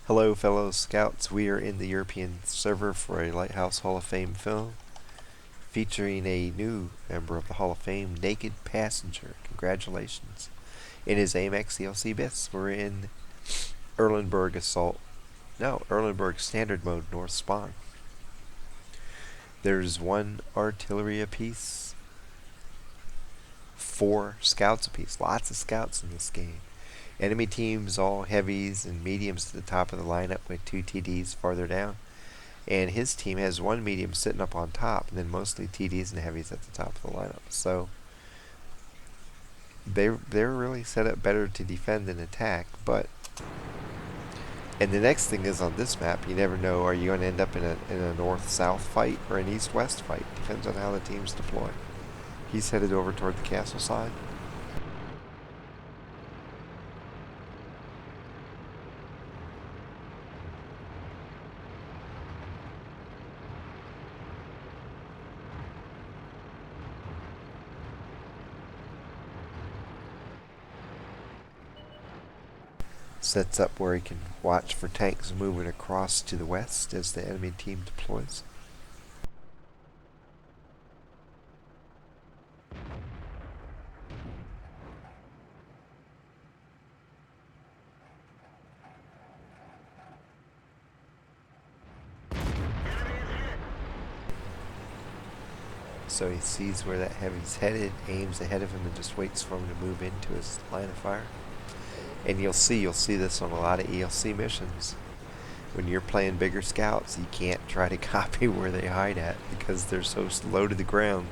Hello, fellow scouts. We are in the European server for a Lighthouse Hall of Fame film featuring a new member of the Hall of Fame, NakedPassenger. Congratulations. In his AMX ELC bits, we're in Erlenberg Erlenberg Standard Mode North Spawn. There's 1 artillery apiece, 4 scouts apiece. Lots of scouts in this game. Enemy teams all heavies and mediums at the top of the lineup with 2 TDs farther down. And his team has 1 medium sitting up on top, and then mostly TDs and heavies at the top of the lineup. So they're really set up better to defend than attack. And the next thing is, on this map, you never know, are you going to end up in a north-south fight or an east-west fight? Depends on how the teams deploy. He's headed over toward the castle side. Sets up where he can watch for tanks moving across to the west as the enemy team deploys. So he sees where that heavy's headed, aims ahead of him, and just waits for him to move into his line of fire. And you'll see this on a lot of ELC missions. When you're playing bigger scouts, you can't try to copy where they hide at because they're so low to the ground.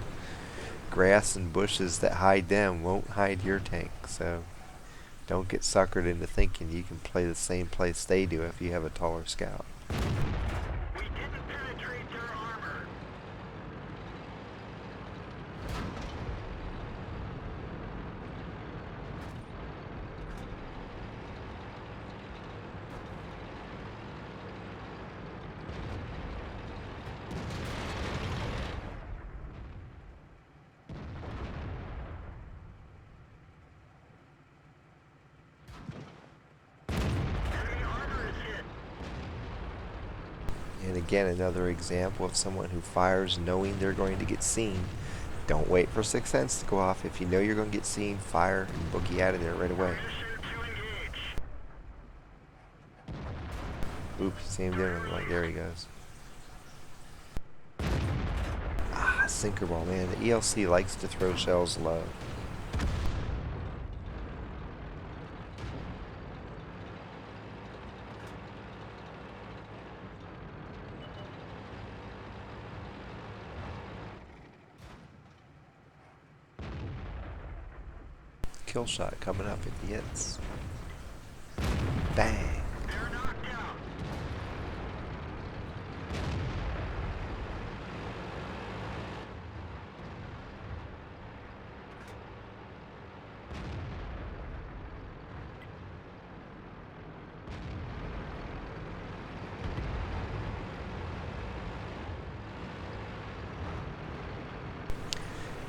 Grass and bushes that hide them won't hide your tank, so don't get suckered into thinking you can play the same place they do if you have a taller scout. And again, another example of someone who fires knowing they're going to get seen. Don't wait for 6 cents to go off. If you know you're going to get seen, fire and boogie out of there right away. Oops, same difference. Like, there he goes. Sinker ball, man. The ELC likes to throw shells low. Kill shot coming up if he hits. Bang.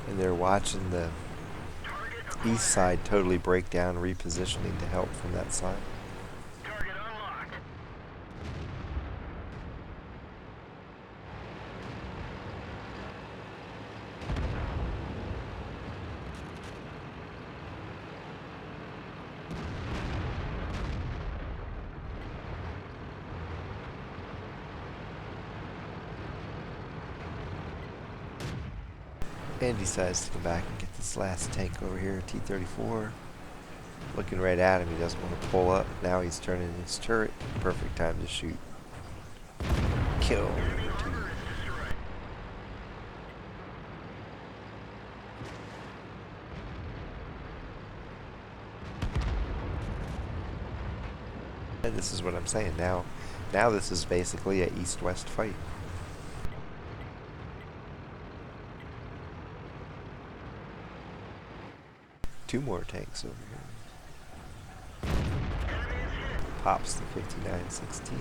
And they're watching the east side totally break down, repositioning to help from that side. Target unlocked. And decides to come back and get this last tank over here, T-34. Looking right at him, he doesn't want to pull up. Now he's turning his turret. Perfect time to shoot. Kill. And this is what I'm saying. Now this is basically an east-west fight. Two more tanks over here. Pops the 5916.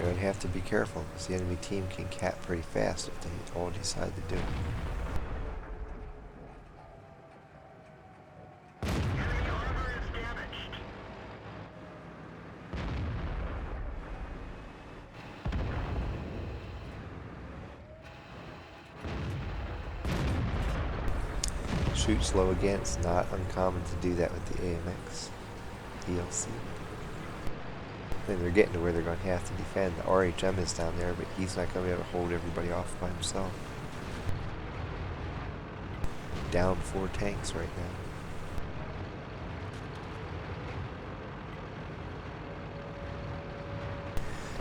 You're going to have to be careful because the enemy team can cap pretty fast if they all decide to do it. Enemy armor is damaged. Shoot slow again. It's not uncommon to do that with the AMX ELC. And they're getting to where they're going to have to defend. The RHM is down there, but he's not going to be able to hold everybody off by himself. Down 4 tanks right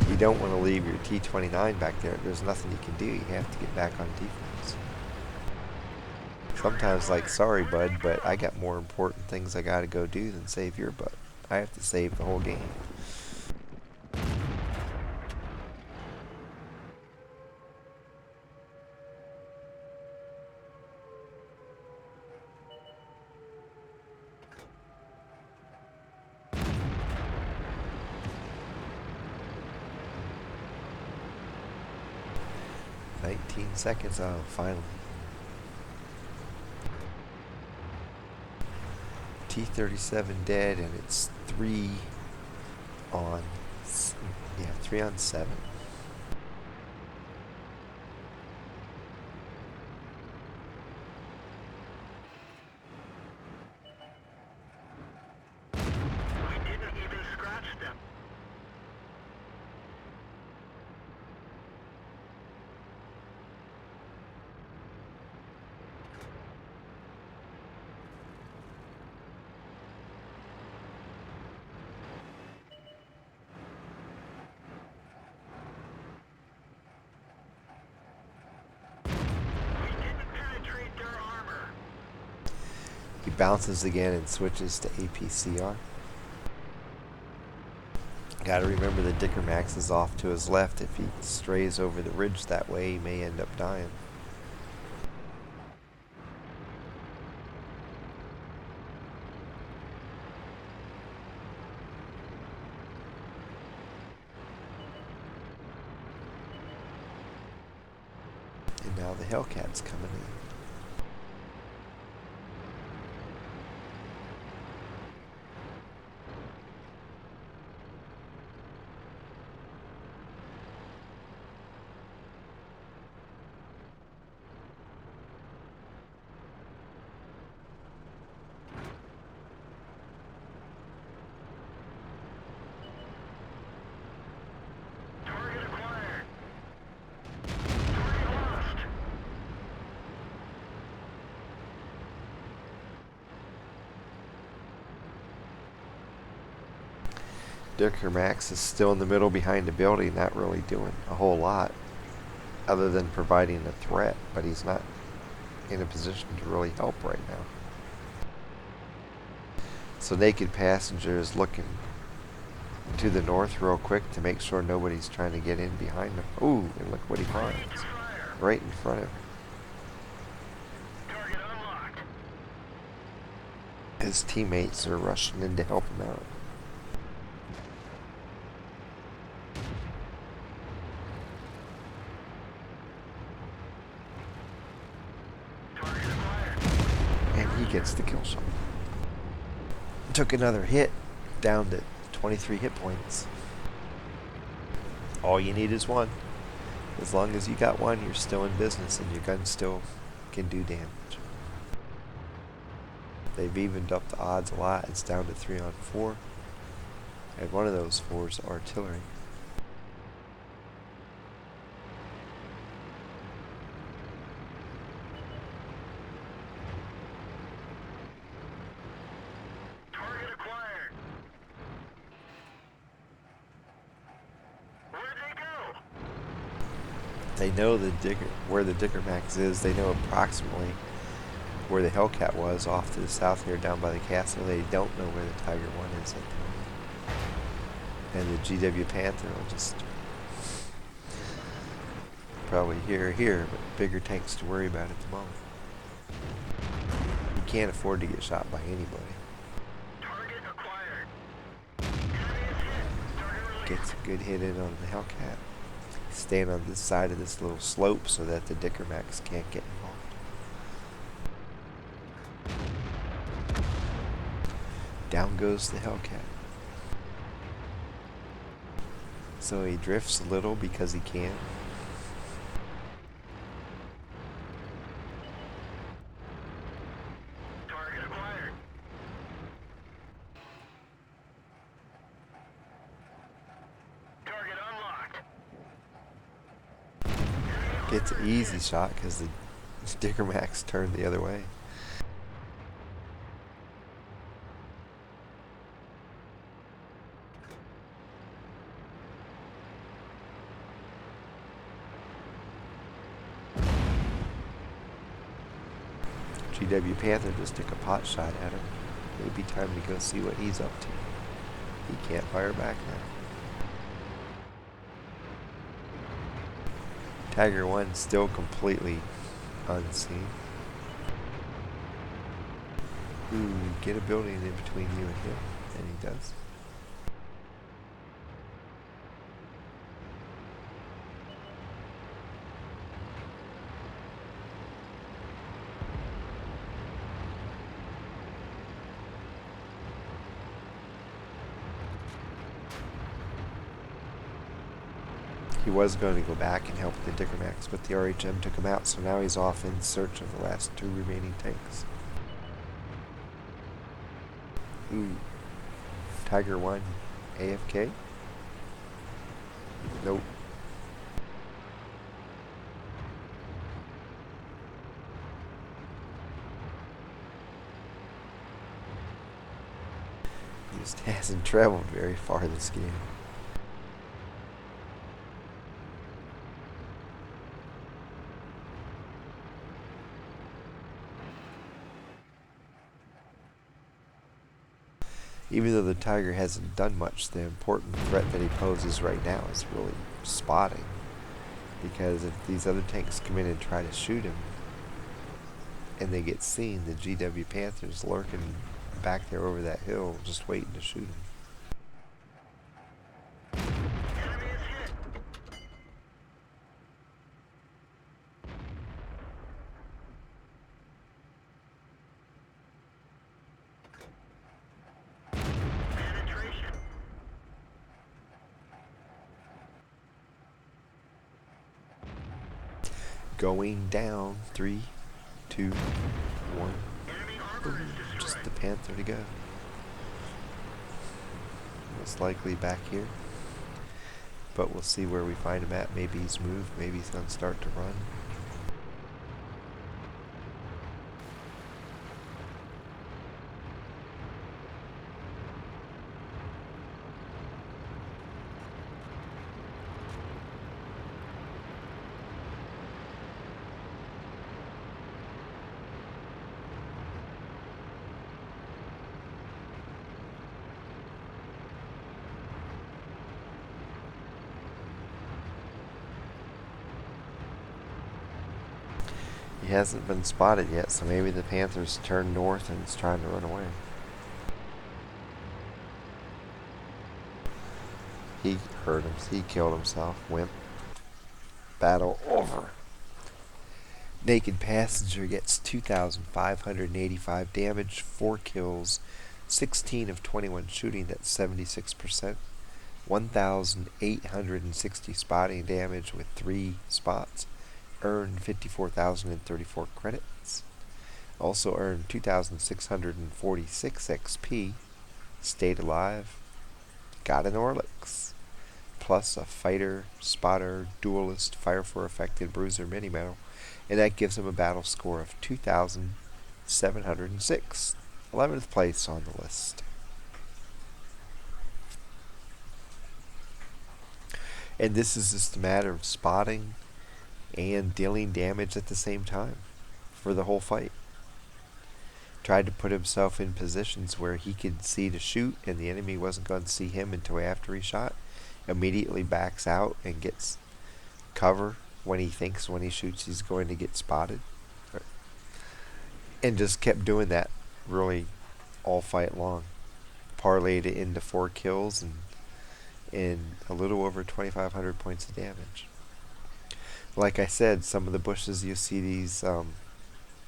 now. You don't want to leave your T-29 back there. There's nothing you can do. You have to get back on defense. Sometimes, like, sorry, bud, but I got more important things I got to go do than save your butt. I have to save the whole game. Seconds. Oh, finally. T-37 dead, and it's 3 on 7. We didn't even scratch them. He bounces again and switches to APCR. Gotta remember the Dicker Max is off to his left. If he strays over the ridge that way, he may end up dying. And now the Hellcat's coming in. Target acquired. Target lost. Dicker Max is still in the middle behind the building, not really doing a whole lot other than providing a threat, but he's not in a position to really help right now. So NakedPassenger is looking to the north real quick to make sure nobody's trying to get in behind him. Ooh, and look what he finds. Right in front of him. Target unlocked. His teammates are rushing in to help him out. Target acquired. And he gets the kill shot. Took another hit, down to 23 hit points. All you need is one. As long as you got one, you're still in business and your gun still can do damage. They've evened up the odds a lot. It's down to 3 on 4. And one of those 4's artillery. Target acquired. Where'd they go? They know where the Dicker Max is. They know approximately where the Hellcat was off to the south here down by the castle. They don't know where the Tiger 1 is at the moment. And the GW Panther will just probably here, but bigger tanks to worry about at the moment. You can't afford to get shot by anybody. Target acquired. Enemy is hit. Target released. Gets a good hit in on the Hellcat. Staying on this side of this little slope so that the Dicker Max can't get involved. Down goes the Hellcat. So he drifts a little because he can. Target acquired. Target unlocked. Gets an easy shot because the Dicker Max turned the other way. GW Panther just took a pot shot at him. Maybe time to go see what he's up to. He can't fire back now. Tiger 1 still completely unseen. Ooh, get a building in between you and him. And he does. He was going to go back and help the Dicker Max, but the RHM took him out, so now he's off in search of the last 2 remaining tanks. Ooh. Tiger 1 AFK? Nope. He just hasn't traveled very far this game. Even though the Tiger hasn't done much, the important threat that he poses right now is really spotting. Because if these other tanks come in and try to shoot him, and they get seen, the GW Panther's lurking back there over that hill, just waiting to shoot him. Enemy is hit. Penetration. Going down. 3, 2, 1. Enemy armor is Just destroyed. the Panther to go. Most likely back here. But we'll see where we find him at. Maybe he's moved. Maybe he's going to start to run. He hasn't been spotted yet, so maybe the Panther's turned north and is trying to run away. He hurt him. He killed himself. Wimp. Battle over. Naked Passenger gets 2,585 damage, 4 kills, 16 of 21 shooting, that's 76%. 1,860 spotting damage with 3 spots. Earned 54,034 credits. Also earned 2,646 XP. Stayed alive. Got an Orliks. Plus a fighter, spotter, duelist, fire for affected, bruiser, mini medal. And that gives him a battle score of 2,706. 11th place on the list. And this is just a matter of spotting and dealing damage at the same time for the whole fight. Tried to put himself in positions where he could see to shoot and the enemy wasn't going to see him until after he shot. Immediately backs out and gets cover when he thinks when he shoots he's going to get spotted. And just kept doing that really all fight long. Parlayed it into 4 kills and and a little over 2,500 points of damage. Like I said, some of the bushes you see these AMX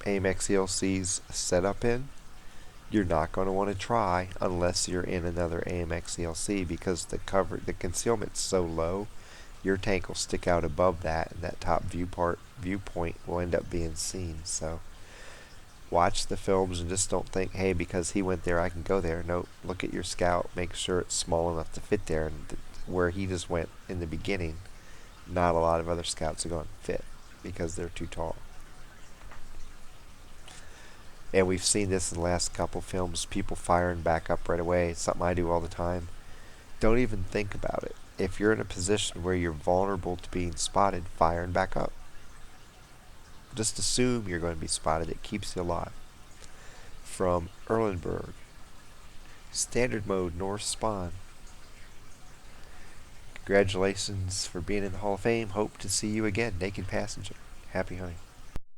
ELCs set up in, you're not going to want to try unless you're in another AMX ELC, because the concealment's so low, your tank will stick out above that, and that top viewpoint will end up being seen. So watch the films and just don't think, hey, because he went there, I can go there. No, look at your scout, make sure it's small enough to fit there, and where he just went in the beginning, not a lot of other scouts are going to fit because they're too tall. And we've seen this in the last couple films, people firing back up right away. It's something I do all the time. Don't even think about it. If you're in a position where you're vulnerable to being spotted, firing back up. Just assume you're going to be spotted. It keeps you alive. From Erlenberg, Standard Mode North Spawn. Congratulations for being in the Hall of Fame. Hope to see you again, Naked Passenger. Happy hunting.